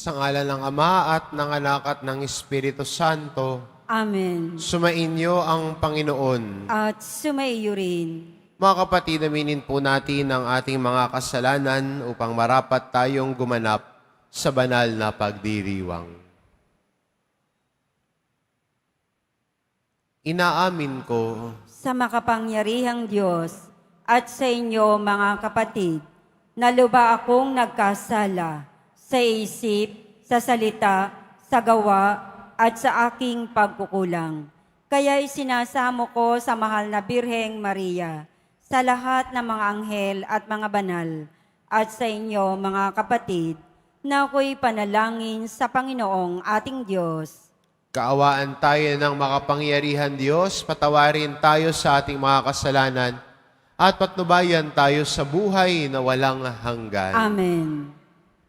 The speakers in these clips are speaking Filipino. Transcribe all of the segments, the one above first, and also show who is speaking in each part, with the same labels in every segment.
Speaker 1: Sa ngalan ng Ama at ng Anak at ng Espiritu Santo,
Speaker 2: Amen.
Speaker 1: sumainyo ang Panginoon.
Speaker 2: At sumaiyo rin.
Speaker 1: Mga kapatid, aminin po natin ang ating mga kasalanan upang marapat tayong gumanap sa banal na pagdiriwang. Inaamin ko
Speaker 2: Sa makapangyarihang Diyos at sa inyo mga kapatid, na luba akong nagkasala sa isip, sa salita, sa gawa, at sa aking pagkukulang. Kaya'y sinasamo ko sa mahal na Birheng Maria, sa lahat ng mga anghel at mga banal, at sa inyo mga kapatid, na ako'y panalangin sa Panginoong ating Diyos.
Speaker 1: kaawaan tayo ng makapangyarihan Diyos, patawarin tayo sa ating mga kasalanan, at patnubayan tayo sa buhay na walang hanggan.
Speaker 2: Amen.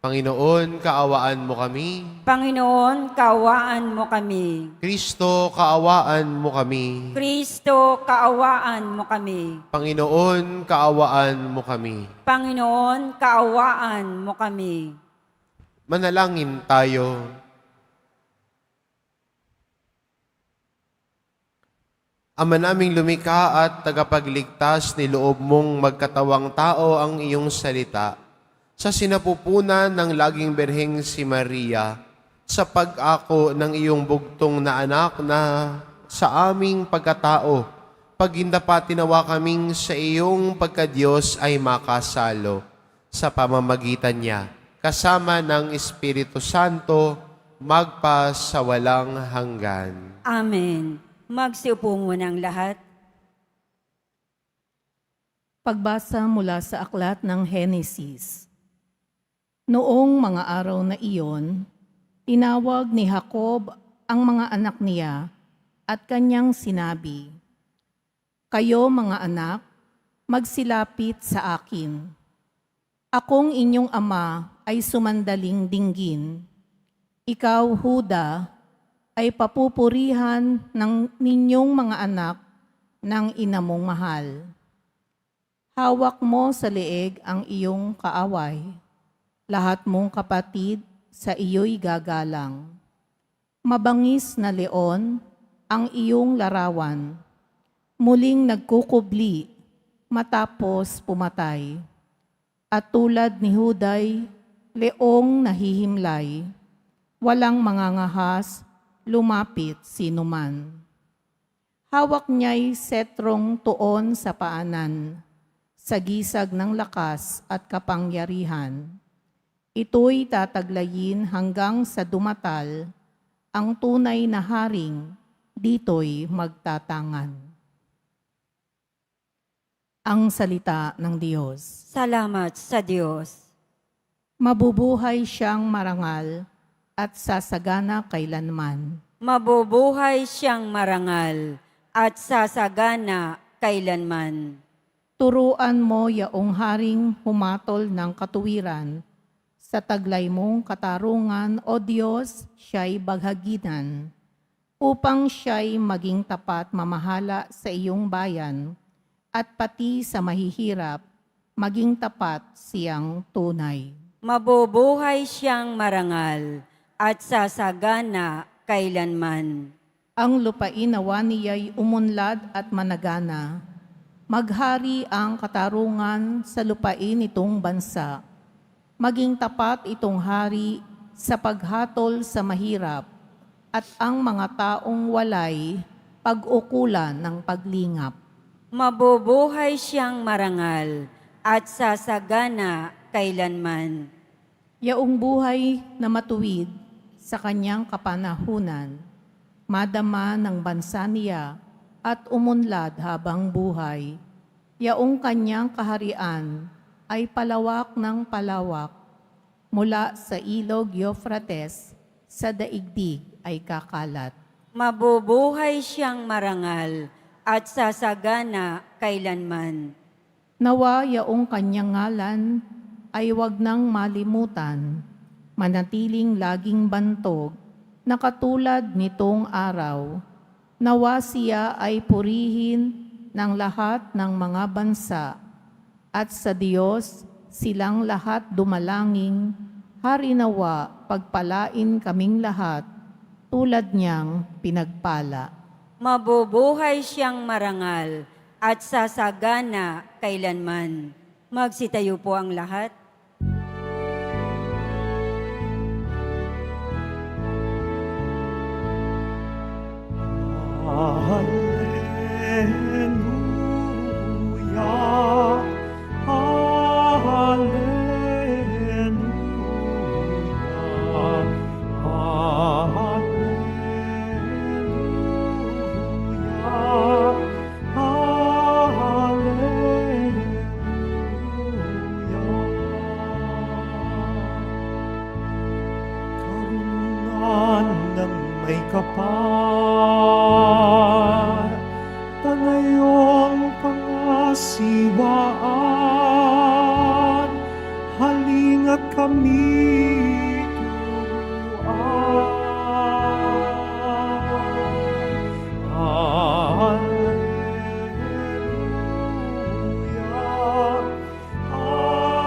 Speaker 1: Panginoon, kaawaan mo kami.
Speaker 2: Panginoon, kaawaan mo kami.
Speaker 1: Kristo, kaawaan mo kami.
Speaker 2: Kristo, kaawaan mo kami.
Speaker 1: Panginoon, kaawaan mo kami.
Speaker 2: Panginoon, kaawaan mo kami.
Speaker 1: Manalangin tayo. Ama naming lumikha at tagapagligtas, niloob mong magkatawang tao ang iyong salita. Sa sinapupunan ng laging berheng si Maria, sa pag-ako ng iyong bugtong na anak na sa aming pagkatao, pagindapa tinawa kaming sa iyong pagkadiyos ay makasalo sa pamamagitan niya, kasama ng Espiritu Santo, magpa sa walang hanggan.
Speaker 2: Amen. Magsiupo muna ang lahat.
Speaker 3: Pagbasa mula sa aklat ng Henesis. Noong mga araw na iyon, tinawag ni Jacob ang mga anak niya at kanyang sinabi, "Kayo mga anak, magsilapit sa akin. Akong inyong ama ay sumandaling dinggin. Ikaw, Huda, ay papupurihan ng ninyong mga anak ng ina mong mahal. Hawak mo sa leeg ang iyong kaaway. Lahat mong kapatid sa iyo'y gagalang. Mabangis na leon ang iyong larawan. Muling nagkukubli matapos pumatay. At tulad ni Huday, leong nahihimlay. Walang mangangahas, lumapit sinuman. Hawak niya'y setrong tuon sa paanan, sa gisag ng lakas at kapangyarihan. Ito'y tataglayin hanggang sa dumatal, ang tunay na haring dito'y magtatangan. Ang salita ng Diyos.
Speaker 2: Salamat sa Diyos.
Speaker 3: Mabubuhay siyang marangal at sasagana kailanman.
Speaker 2: Mabubuhay siyang marangal at sasagana kailanman.
Speaker 3: Turuan mo yaong haring humatol ng katuwiran. Sa taglay mong katarungan, O Diyos, siya'y baghaginan. Upang siya'y maging tapat mamahala sa iyong bayan, at pati sa mahihirap, maging tapat siyang tunay.
Speaker 2: Mabubuhay siyang marangal at sasagana kailanman.
Speaker 3: Ang lupain nawa niya'y umunlad at managana. Maghari ang katarungan sa lupain itong bansa. Maging tapat itong hari sa paghatol sa mahirap at ang mga taong walay pag-ukulan ng paglingap.
Speaker 2: Mabubuhay siyang marangal at sasagana kailanman.
Speaker 3: Yaong buhay na matuwid sa kanyang kapanahunan, madama ng bansa niya at umunlad habang buhay. Yaong kanyang kaharian ay palawak ng palawak, mula sa ilog Euphrates sa daigdig ay kakalat.
Speaker 2: Mabubuhay siyang marangal at sasagana kailanman.
Speaker 3: Nawa yaong kanyang ngalan ay wag nang malimutan, manatiling laging bantog, na katulad nitong araw. Nawa siya ay purihin ng lahat ng mga bansa, at sa Diyos silang lahat dumalangin Hari nawa, pagpalain kaming lahat, tulad niyang pinagpala.
Speaker 2: Mabubuhay siyang marangal at sasagana kailanman. Magsitayo po ang lahat.
Speaker 4: Hallelujah, hallelujah, hallelujah, hallelujah. Karunan ng may kapal, tangayong pangasiwaan, halina't kami turuan. Hallelujah, hallelujah, hallelujah.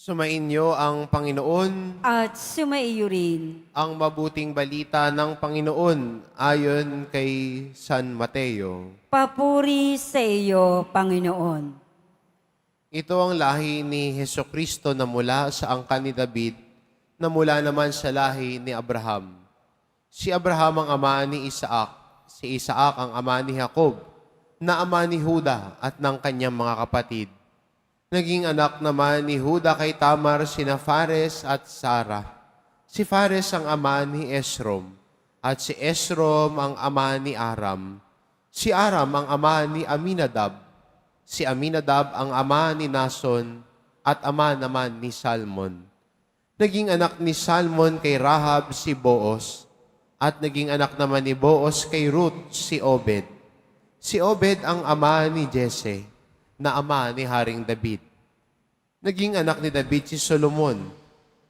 Speaker 1: Sumainyo ang Panginoon,
Speaker 2: At sumaiyo rin.
Speaker 1: ang mabuting balita ng Panginoon ayon kay San Mateo.
Speaker 2: Papuri sa iyo, Panginoon.
Speaker 1: Ito ang lahi ni Hesukristo na mula sa angkan ni David, na mula naman sa lahi ni Abraham. Si Abraham ang ama ni Isaac, si Isaac ang ama ni Jacob, na ama ni Juda at ng kanyang mga kapatid. Naging anak naman ni Juda kay Tamar sina Fares at Sarah. Si Fares ang ama ni Esrom, at si Esrom ang ama ni Aram. Si Aram ang ama ni Aminadab. Si Aminadab ang ama ni Nason, at ama naman ni Salmon. Naging anak ni Salmon kay Rahab si Boaz, at naging anak naman ni Boaz kay Ruth si Obed. Si Obed ang ama ni Jesse, na ama ni Haring David. Naging anak ni David si Solomon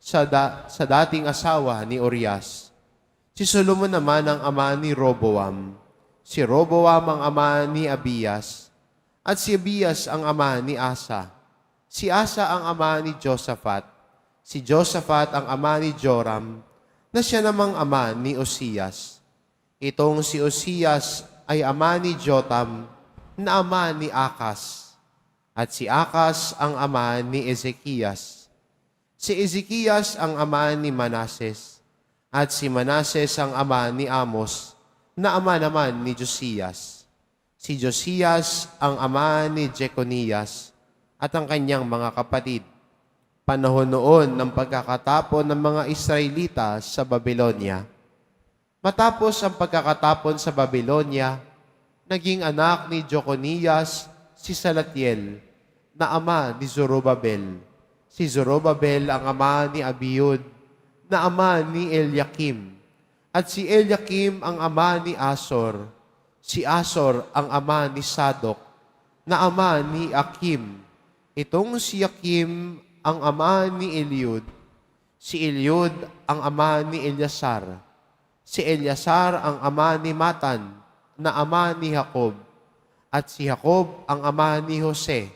Speaker 1: sa dating asawa ni Urias. Si Solomon naman ang ama ni Roboam. Si Roboam ang ama ni Abias. At si Abias ang ama ni Asa. Si Asa ang ama ni Josaphat. Si Josaphat ang ama ni Joram, na siya namang ama ni Osias. Itong si Osias ay ama ni Jotam, na ama ni Akas. At si Akas ang ama ni Ezekias. Si Ezekias ang ama ni Manases. At si Manases ang ama ni Amos, na ama naman ni Josias. Si Josias ang ama ni Jeconias at ang kanyang mga kapatid. Panahon noon ng pagkakatapon ng mga Israelita sa Babylonia. Matapos ang pagkakatapon sa Babylonia, naging anak ni Jeconias si Salatiel, na ama ni Zorobabel. Si Zorobabel ang ama ni Abiud, na ama ni Eliakim. At si Eliakim ang ama ni Asor. Si Asor ang ama ni Sadok, na ama ni Akim. Itong si Akim ang ama ni Eliud. Si Eliud ang ama ni Eliasar. Si Eliasar ang ama ni Matan, na ama ni Jacob. At si Jacob ang ama ni Jose,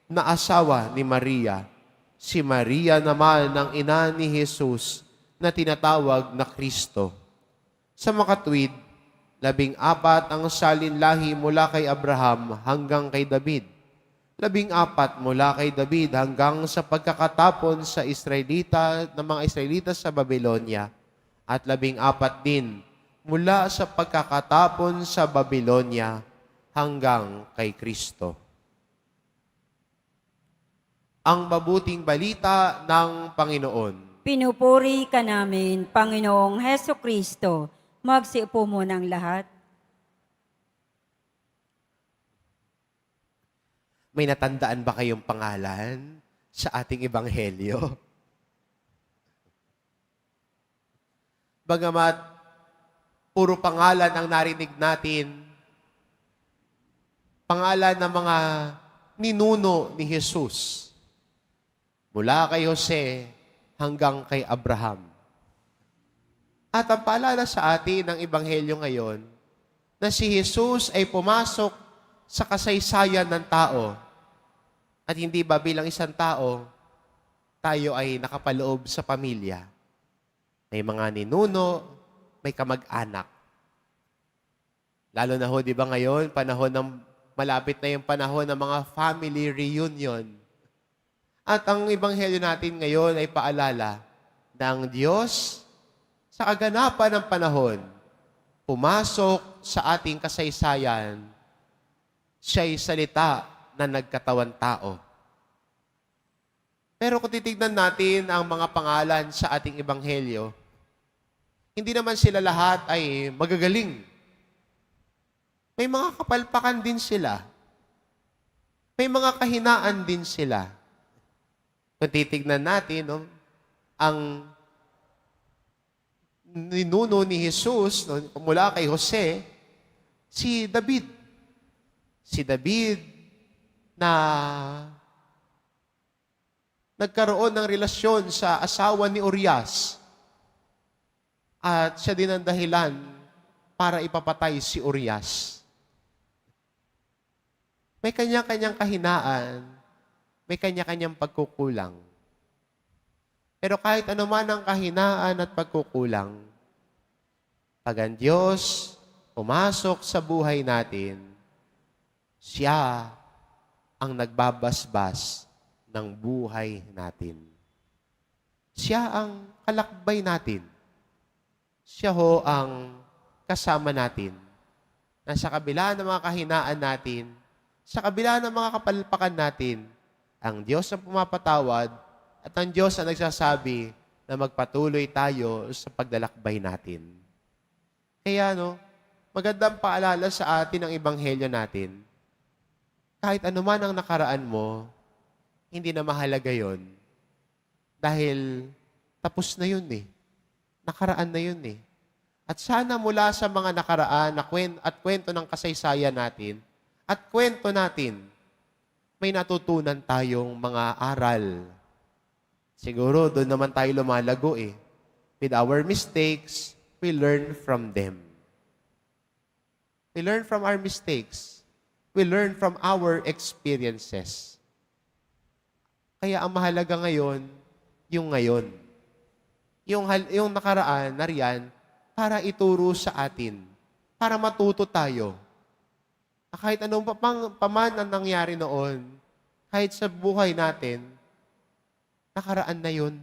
Speaker 1: na asawa ni Maria. Si Maria naman ang ina ni Jesus, na tinatawag na Kristo. Sa makatwid, 14 ang salinlahi mula kay Abraham hanggang kay David. 14 mula kay David hanggang sa pagkakatapon sa mga Israelita sa Babylonia. At 14 din mula sa pagkakatapon sa Babylonia hanggang kay Kristo. Ang mabuting balita ng Panginoon.
Speaker 2: Pinupuri ka namin, Panginoong Heso Kristo. Magsiupo mo ng lahat.
Speaker 1: May natandaan ba kayong pangalan sa ating ebanghelyo? Bagamat puro pangalan ang narinig natin, pangalan ng mga ninuno ni Jesus. Mula kay Jose hanggang kay Abraham. At ang paalala sa atin ng Ebanghelyo ngayon, na si Jesus ay pumasok sa kasaysayan ng tao. At hindi ba bilang isang tao, tayo ay nakapaloob sa pamilya. May mga ninuno, may kamag-anak. Lalo na ho, di ba ngayon, malapit na yung panahon ng mga family reunion. At ang Ebanghelyo natin ngayon ay paalala na ang Diyos sa kaganapan ng panahon, pumasok sa ating kasaysayan, siya'y salita na nagkatawan tao. Pero kung titignan natin ang mga pangalan sa ating Ebanghelyo, hindi naman sila lahat ay magagaling. May mga kapalpakan din sila. May mga kahinaan din sila. Kung titignan natin, ang ninuno ni Jesus, mula kay Jose, si David. Si David na nagkaroon ng relasyon sa asawa ni Urias. At siya din ang dahilan para ipapatay si Urias. May kanya-kanyang kahinaan, may kanya-kanyang pagkukulang. Pero kahit anuman ang kahinaan at pagkukulang, pag ang Diyos pumasok sa buhay natin, siya ang nagbabasbas ng buhay natin. Siya ang kalakbay natin. Siya ho ang kasama natin. Na sa kabila ng mga kahinaan natin, sa kabila ng mga kapalpakan natin, ang Diyos ang pumapatawad at ang Diyos ang nagsasabi na magpatuloy tayo sa paglalakbay natin. Kaya magandang paalala sa atin ang Ebanghelyo natin. Kahit anuman ang nakaraan mo, hindi na mahalaga yon. Dahil tapos na yun eh. Nakaraan na yun eh. At sana mula sa mga nakaraan at kwento ng kasaysayan natin, at kwento natin, may natutunan tayong mga aral. Siguro doon naman tayo lumalago eh. With our mistakes, we learn from them. We learn from our mistakes. We learn from our experiences. Kaya ang mahalaga ngayon, yung ngayon. Yung nakaraan, nariyan, para ituro sa atin. Para matuto tayo. Kahit anong paman ang nangyari noon, kahit sa buhay natin, nakaraan na yun.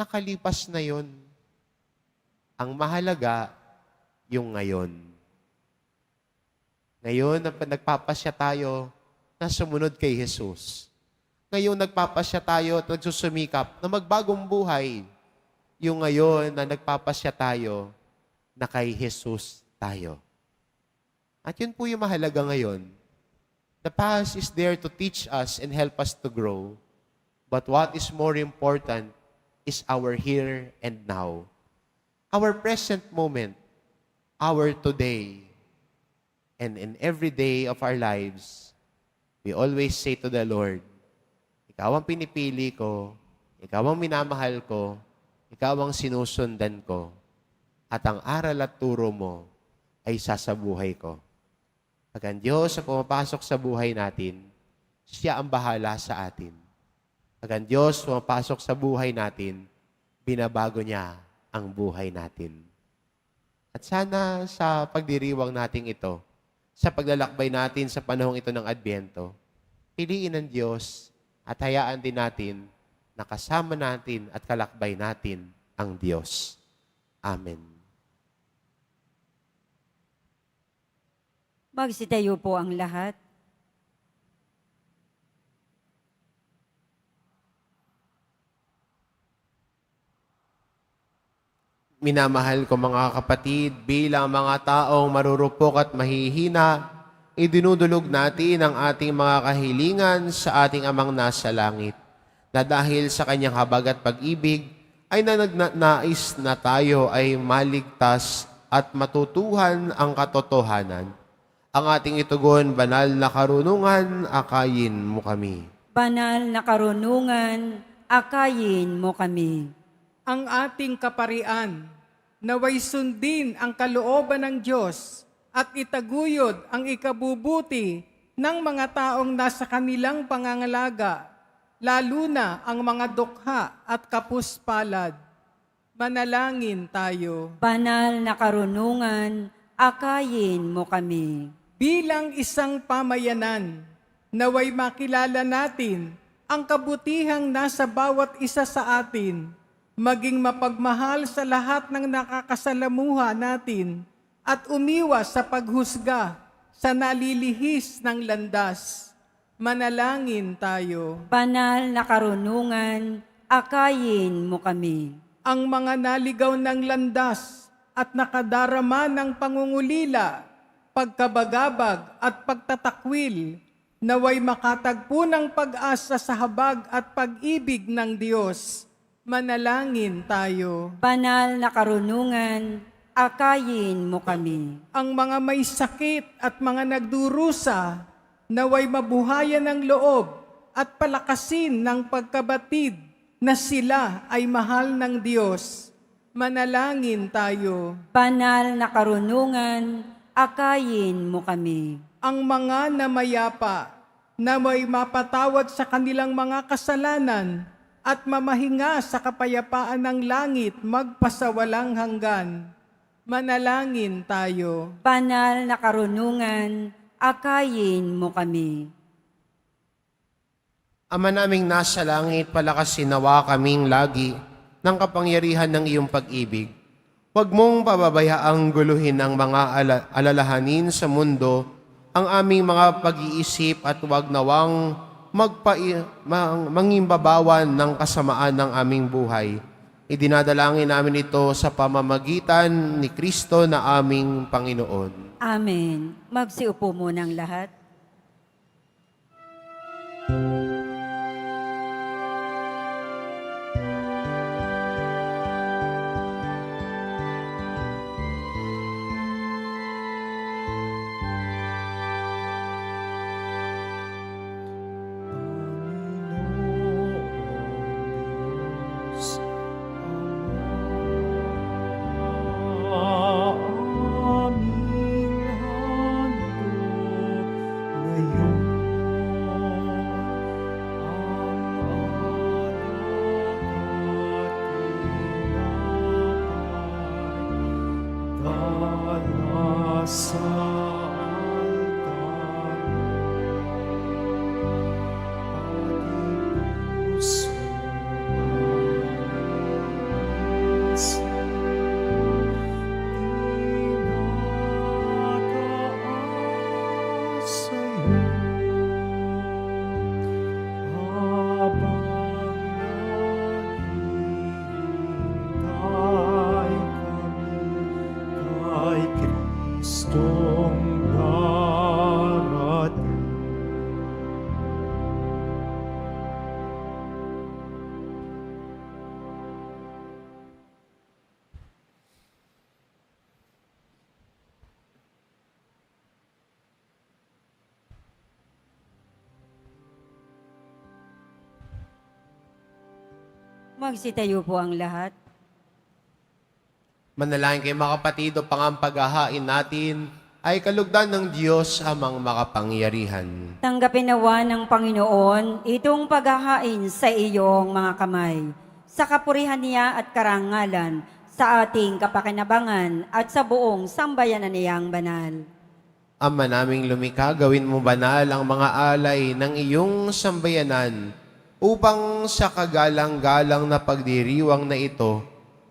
Speaker 1: Nakalipas na yun. Ang mahalaga, yung ngayon. Ngayon, nagpapasya tayo na sumunod kay Jesus. Ngayon, nagpapasya tayo at nagsusumikap na magbagong buhay. Yung ngayon na nagpapasya tayo na kay Jesus tayo. At yun po yung mahalaga ngayon. The past is there to teach us and help us to grow. But what is more important is our here and now. Our present moment, our today, and in every day of our lives, we always say to the Lord, Ikaw ang pinipili ko, Ikaw ang minamahal ko, Ikaw ang sinusundan ko, at ang aral at turo mo ay sasabuhay ko. Pag ang Diyos ang pumapasok sa buhay natin, siya ang bahala sa atin. Pag ang Diyos pumapasok sa buhay natin, binabago niya ang buhay natin. At sana sa pagdiriwang natin ito, sa paglalakbay natin sa panahong ito ng Adbyento, piliin ng Diyos at hayaan din natin na kasama natin at kalakbay natin ang Diyos. Amen.
Speaker 2: Magsitayo po ang lahat.
Speaker 1: Minamahal ko mga kapatid, bilang mga taong marurupok at mahihina, idinudulog natin ang ating mga kahilingan sa ating Amang nasa langit, na dahil sa kanyang habag at pag-ibig, ay nais na tayo ay maligtas at matutuhan ang katotohanan. Ang ating itugon, banal na karunungan, akayin mo kami.
Speaker 2: Banal na karunungan, akayin mo kami.
Speaker 5: Ang ating kaparian, naway sundin ang kalooban ng Diyos at itaguyod ang ikabubuti ng mga taong nasa kanilang pangangalaga, lalo na ang mga dukha at kapuspalad. Manalangin tayo.
Speaker 2: Banal na karunungan, akayin mo kami.
Speaker 5: Bilang isang pamayanan, naway makilala natin ang kabutihang nasa bawat isa sa atin, maging mapagmahal sa lahat ng nakakasalamuha natin at umiwas sa paghusga sa nalilihis ng landas. Manalangin tayo.
Speaker 2: Banal na karunungan, akayin mo kami.
Speaker 5: Ang mga naligaw ng landas at nakadarama ng pangungulila, pagkabagabag at pagtatakwil, naway makatagpo ng pag-asa sa habag at pag-ibig ng Diyos. Manalangin tayo.
Speaker 2: Banal na karunungan, akayin mo kami.
Speaker 5: Ang mga may sakit at mga nagdurusa, naway mabuhayan ng loob at palakasin ng pagkabatid na sila ay mahal ng Diyos. Manalangin tayo.
Speaker 2: Banal na karunungan, akayin mo kami.
Speaker 5: Ang mga namayapa na may mapatawad sa kanilang mga kasalanan at mamahinga sa kapayapaan ng langit magpasawalang hanggan. Manalangin tayo.
Speaker 2: Banal na karunungan, akayin mo kami.
Speaker 1: Ama naming nasa langit, palakasin nawa kaming lagi ng kapangyarihan ng iyong pag-ibig. Huwag mong pababayaang guluhin ang mga alalahanin sa mundo, ang aming mga pag-iisip at huwag nawang mangimbabawan ng kasamaan ng aming buhay. Idinadalangin namin ito sa pamamagitan ni Kristo na aming Panginoon.
Speaker 2: Amen. Magsiupo munang lahat.
Speaker 4: Sa altar, ating puso dinataas sa'yo habang naghihintay kami kay Kristong darating.
Speaker 2: Magsitayo po ang lahat.
Speaker 1: Manalangin kayo mga kapatid, upang ang paghahain natin ay kalugdan ng Diyos amang makapangyarihan.
Speaker 2: Tanggapin nawa ng Panginoon itong paghahain sa iyong mga kamay, sa kapurihan niya at karangalan, sa ating kapakinabangan at sa buong sambayanan niyang banal.
Speaker 1: Ama naming lumikha, gawin mo banal ang mga alay ng iyong sambayanan, upang sa kagalang-galang na pagdiriwang na ito,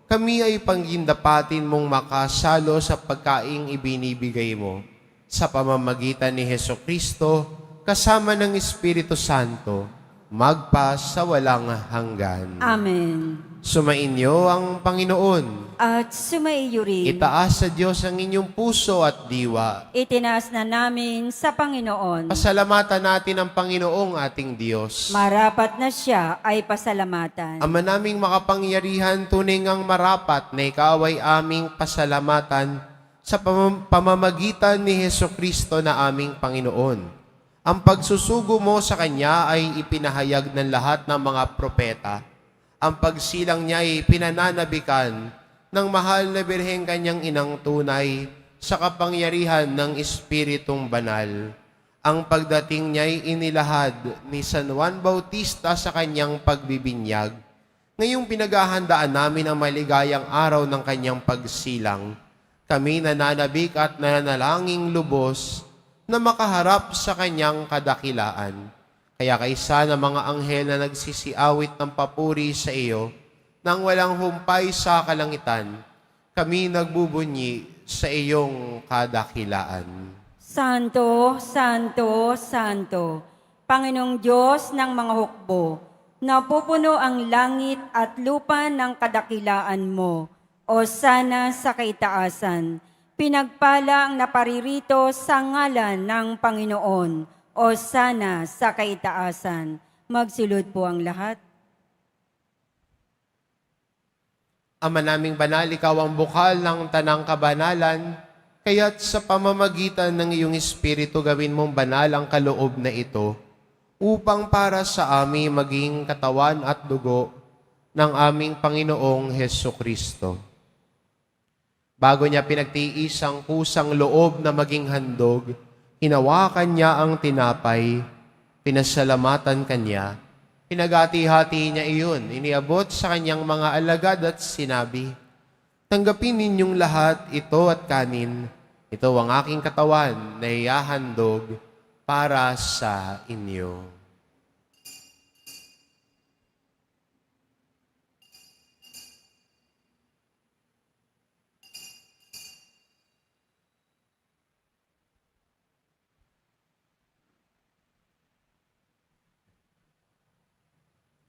Speaker 1: kami ay panggindapatin mong makasalo sa pagkaing ibinibigay mo sa pamamagitan ni Hesukristo kasama ng Espiritu Santo, magpa sa walang hanggan.
Speaker 2: Amen.
Speaker 1: Sumainyo ang Panginoon.
Speaker 2: At sumaiyo rin.
Speaker 1: Itaas sa Diyos ang inyong puso at diwa.
Speaker 2: Itinaas na namin sa Panginoon.
Speaker 1: Pasalamatan natin ang Panginoong ating Diyos.
Speaker 2: Marapat na siya ay pasalamatan.
Speaker 1: Ama naming makapangyarihan, tunay ngang marapat na ikaw ay aming pasalamatan sa pamamagitan ni Hesukristo na aming Panginoon. Ang pagsusugo mo sa Kanya ay ipinahayag ng lahat ng mga propeta. Ang pagsilang niya ay pinananabikan ng mahal na Birheng Kanyang inang tunay sa kapangyarihan ng Espiritong Banal. Ang pagdating niya ay inilahad ni San Juan Bautista sa kanyang pagbibinyag. Ngayong pinaghahandaan namin ang maligayang araw ng kanyang pagsilang, kami nananabik at nananalangin lubos na makaharap sa kanyang kadakilaan. Kaya kaisa ng mga anghel na nagsisiawit ng papuri sa iyo, nang walang humpay sa kalangitan, kami nagbubunyi sa iyong kadakilaan.
Speaker 2: Santo, Santo, Santo, Panginoong Diyos ng mga hukbo, napupuno ang langit at lupa ng kadakilaan mo, o sana sa kaitaasan. Pinagpala ang naparirito sa ngalan ng Panginoon, o sana sa kaitaasan. Magsilod po ang lahat.
Speaker 1: Ama naming banal, ikaw ang bukal ng tanang kabanalan, kaya't sa pamamagitan ng iyong Espiritu gawin mong banal ang kaloob na ito, upang para sa amin maging katawan at dugo ng aming Panginoong Hesukristo. Bago niya pinagtiis ang kusang loob na maging handog, hinawakan niya ang tinapay, pinasalamatan kanya, pinagati-hati niya iyon, iniabot sa kanyang mga alagad at sinabi, "Tanggapin ninyong lahat ito at kanin. Ito ang aking katawan na ihahandog para sa inyo."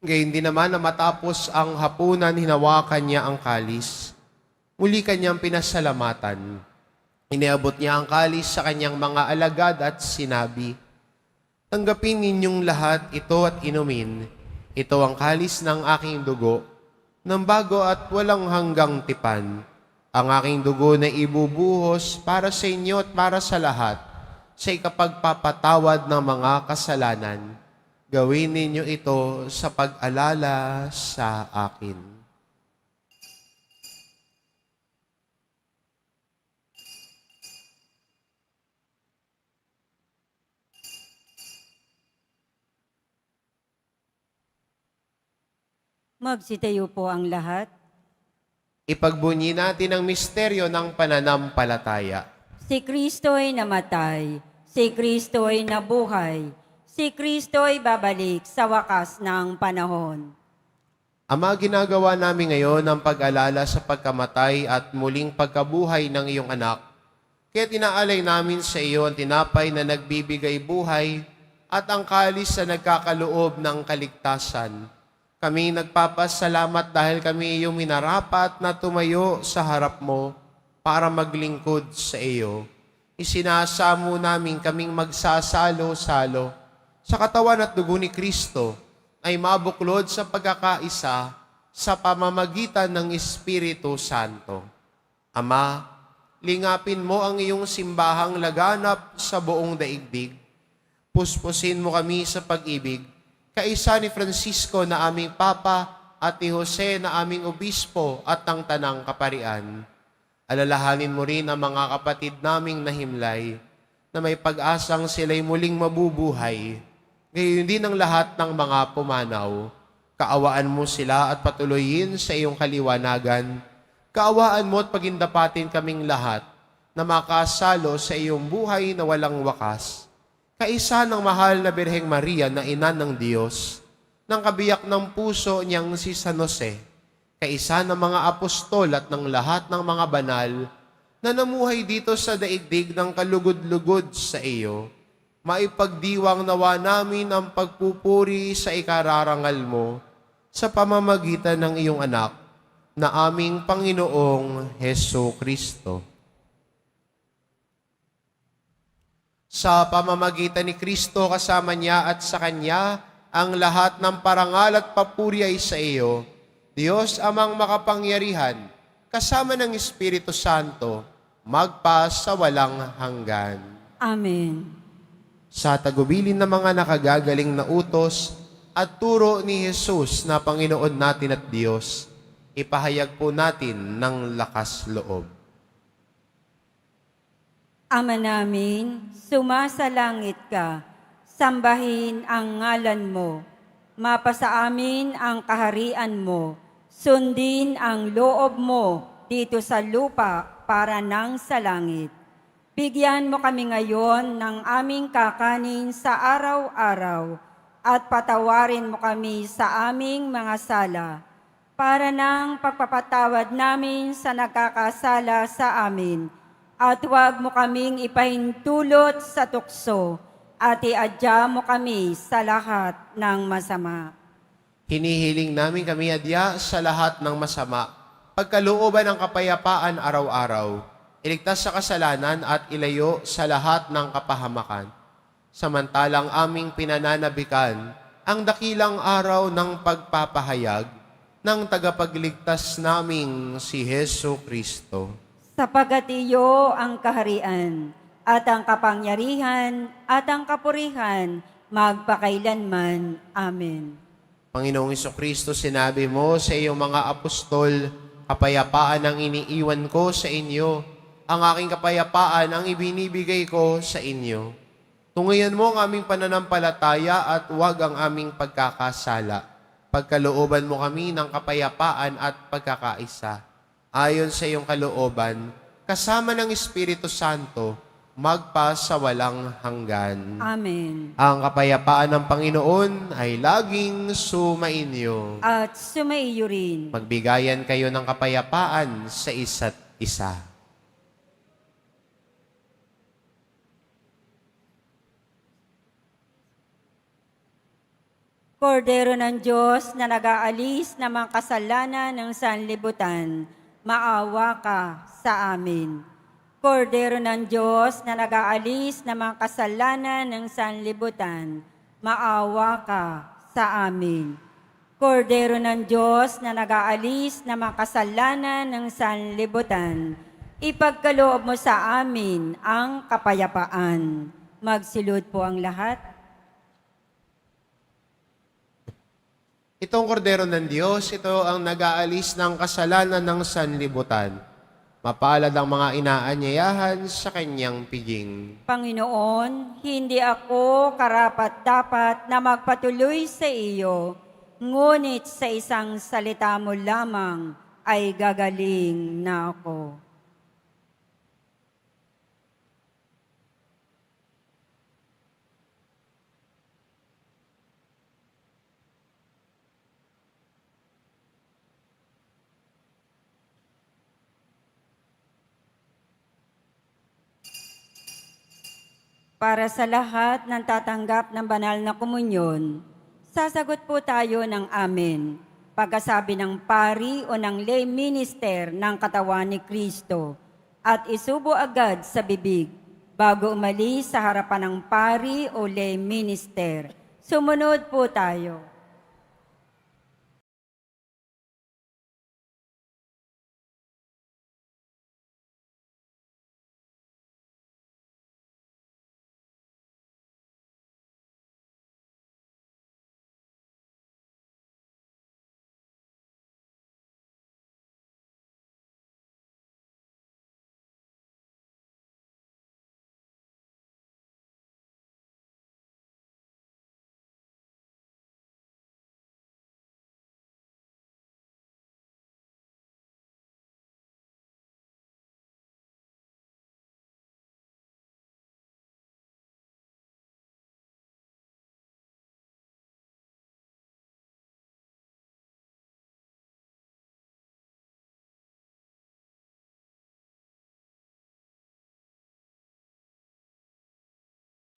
Speaker 1: Gayun din naman na matapos ang hapunan, hinawakan niya ang kalis. Muli kanyang pinasalamatan. Iniabot niya ang kalis sa kanyang mga alagad at sinabi, "Tanggapin ninyong lahat ito at inumin. Ito ang kalis ng aking dugo, ng bago at walang hanggang tipan. Ang aking dugo na ibubuhos para sa inyo at para sa lahat, sa ikapagpapatawad ng mga kasalanan. Gawin ninyo ito sa pag-alala sa akin."
Speaker 2: Magsitayo po ang lahat.
Speaker 1: Ipagbunyi natin ang misteryo ng pananampalataya.
Speaker 2: Si Kristo'y namatay, si Kristo'y nabuhay, si Kristo'y babalik sa wakas ng panahon.
Speaker 1: Ama, ginagawa namin ngayon ang pag-alala sa pagkamatay at muling pagkabuhay ng iyong anak. Kaya tinaalay namin sa iyo ang tinapay na nagbibigay buhay at ang kalis na nagkakaloob ng kaligtasan. Kami nagpapasalamat dahil kami iyong minarapat na tumayo sa harap mo para maglingkod sa iyo. Isinasamo namin kaming magsasalo-salo sa katawan at dugo ni Kristo ay mabuklod sa pagkakaisa sa pamamagitan ng Espiritu Santo. Ama, lingapin mo ang iyong simbahang laganap sa buong daigdig. Puspusin mo kami sa pag-ibig, kaisa ni Francisco na aming Papa at ni Jose na aming Obispo at ang Tanang Kaparian. Alalahanin mo rin ang mga kapatid naming nahimlay na may pag-asang sila'y muling mabubuhay. Ngayon din ang lahat ng mga pumanaw. Kaawaan mo sila at patuloyin sa iyong kaliwanagan. Kaawaan mo at pagindapatin kaming lahat na makasalo sa iyong buhay na walang wakas. Kaisa ng mahal na Birheng Maria na ina ng Diyos, ng kabiyak ng puso niyang si San Jose, kaisa ng mga apostol at ng lahat ng mga banal na namuhay dito sa daigdig ng kalugod-lugod sa iyo, maipagdiwang nawa namin ang pagpupuri sa ikararangal mo sa pamamagitan ng iyong anak na aming Panginoong Hesukristo. Sa pamamagitan ni Kristo kasama niya at sa Kanya, ang lahat ng parangal at papuri ay sa iyo, Diyos amang makapangyarihan, kasama ng Espiritu Santo, magpa sa walang hanggan.
Speaker 2: Amen.
Speaker 1: Sa tagubilin ng mga nakagagaling na utos at turo ni Jesus na Panginoon natin at Diyos, ipahayag po natin ng lakas loob.
Speaker 2: Ama namin, sumasalangit ka, sambahin ang ngalan mo, mapasa amin ang kaharian mo, sundin ang loob mo dito sa lupa para nang sa langit. Bigyan mo kami ngayon ng aming kakanin sa araw-araw at patawarin mo kami sa aming mga sala para nang pagpapatawad namin sa nagkakasala sa amin. At huwag mo kaming ipahintulot sa tukso at iadya mo kami sa lahat ng masama.
Speaker 1: Hinihiling namin kami adya sa lahat ng masama, pagkalooban ng kapayapaan araw-araw, iligtas sa kasalanan at ilayo sa lahat ng kapahamakan. Samantalang aming pinananabikan ang dakilang araw ng pagpapahayag ng tagapagligtas naming si Hesu Kristo.
Speaker 2: Sapagat iyo ang kaharian at ang kapangyarihan at ang kapurihan magpakailanman. Amen.
Speaker 1: Panginoong Kristo, sinabi mo sa iyong mga apostol, kapayapaan ang iniiwan ko sa inyo, ang aking kapayapaan ang ibinibigay ko sa inyo. Tungayan mo ang aming pananampalataya at huwag ang aming pagkakasala. Pagkalooban mo kami ng kapayapaan at pagkakaisa. Ayon sa iyong kalooban, kasama ng Espiritu Santo, magpa sa walang hanggan.
Speaker 2: Amen.
Speaker 1: Ang kapayapaan ng Panginoon ay laging sumainyo.
Speaker 2: At sumaiyo rin.
Speaker 1: Magbigayan kayo ng kapayapaan sa isa't isa.
Speaker 2: Kordero ng Diyos na nag-aalis ng mga kasalanan ng sanlibutan, maawa ka sa amin. Kordero ng Diyos na nag-aalis ng mga kasalanan ng sanlibutan, maawa ka sa amin. Kordero ng Diyos na nag-aalis ng mga kasalanan ng sanlibutan, ipagkaloob mo sa amin ang kapayapaan. Magsilod po ang lahat.
Speaker 1: Itong kordero ng Diyos, ito ang nag-aalis ng kasalanan ng sanlibutan. Mapalad ang mga inaanyayahan sa kanyang piging.
Speaker 2: Panginoon, hindi ako karapat-dapat na magpatuloy sa iyo, ngunit sa isang salita mo lamang ay gagaling na ako. Para sa lahat ng tatanggap ng banal na komunyon, sasagot po tayo ng amen. Pagkasabi ng pari o ng lay minister ng katawan ni Kristo at isubo agad sa bibig bago umalis sa harapan ng pari o lay minister. Sumunod po tayo.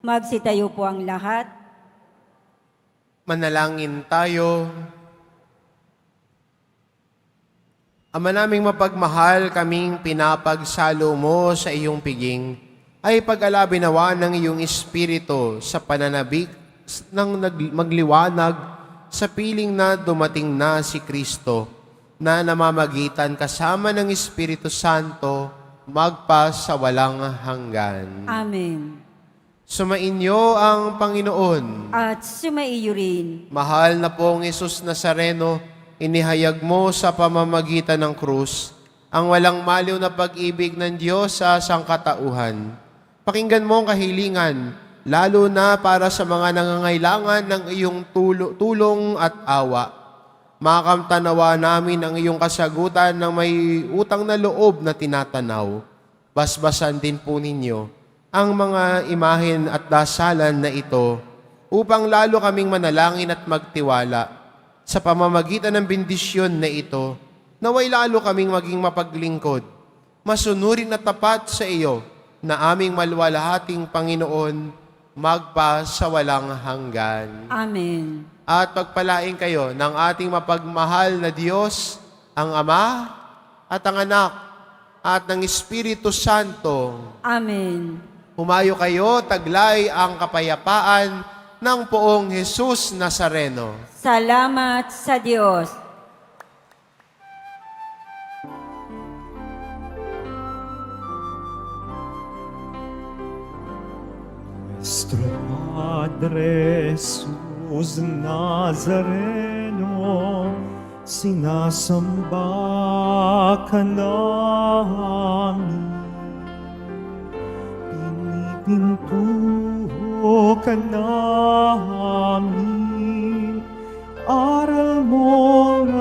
Speaker 2: Magsitayo po ang lahat.
Speaker 1: Manalangin tayo. Ama naming mapagmahal, kaming pinapagsalo mo sa iyong piging, ay pag-alabi nawa ng iyong Espiritu sa pananabik ng magliwanag sa piling na dumating na si Kristo, na namamagitan kasama ng Espiritu Santo magpa sa walang hanggan.
Speaker 2: Amen.
Speaker 1: Sumainyo ang Panginoon.
Speaker 2: At sumaiyo rin.
Speaker 1: Mahal na pong Hesus Nazareno, inihayag mo sa pamamagitan ng krus ang walang maliw na pag-ibig ng Diyos sa sangkatauhan. Pakinggan mo ang kahilingan, lalo na para sa mga nangangailangan ng iyong tulong at awa. Makamtanawa namin ang iyong kasagutan ng may utang na loob na tinatanaw. Basbasan din po ninyo ang mga imahen at dasalan na ito upang lalo kaming manalangin at magtiwala sa pamamagitan ng bendisyon na ito, naway lalo kaming maging mapaglingkod, masunurin at tapat sa iyo na aming maluwalhating Panginoon magpa sa walang hanggan.
Speaker 2: Amen.
Speaker 1: At pagpalain kayo ng ating mapagmahal na Diyos, ang Ama at ang Anak at ng Espiritu Santo.
Speaker 2: Amen.
Speaker 1: Humayo kayo, taglay ang kapayapaan ng poong Hesus Nazareno.
Speaker 2: Salamat sa Diyos.
Speaker 4: Nuestro Padre Jesus Nazareno, sinasamba ka namin. Pinipintuho ka namin, aral mo ng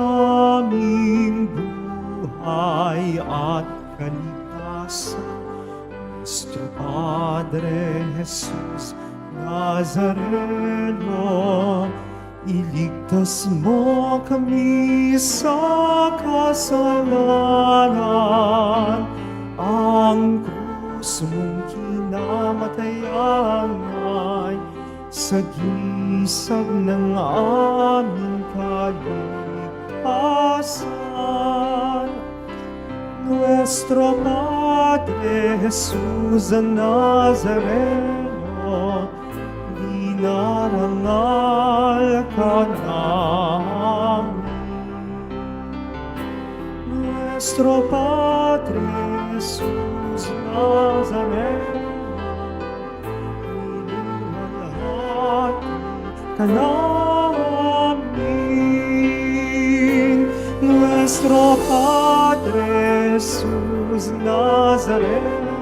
Speaker 4: aming buhay at kaligtasan. Nuestro Padre Jesus Nazareno, iligtas mo kami sa kasalanan. Ang krus mong kinamatayan ay sagisag ng aming kaligtasan. Nuestro Padre Jesus Nazareno, dinarangal ka namin. Nuestro Padre Jesus Nazareno, niluwalhati ka namin. Nuestro Padre Jesus Nazareno,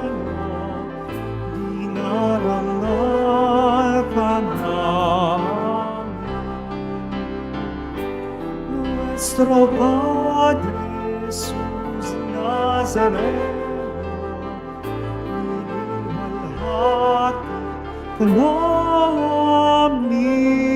Speaker 4: dinarangal ka namin. Nuestro Padre Jesus Nazareno, niluwalhati ka namin.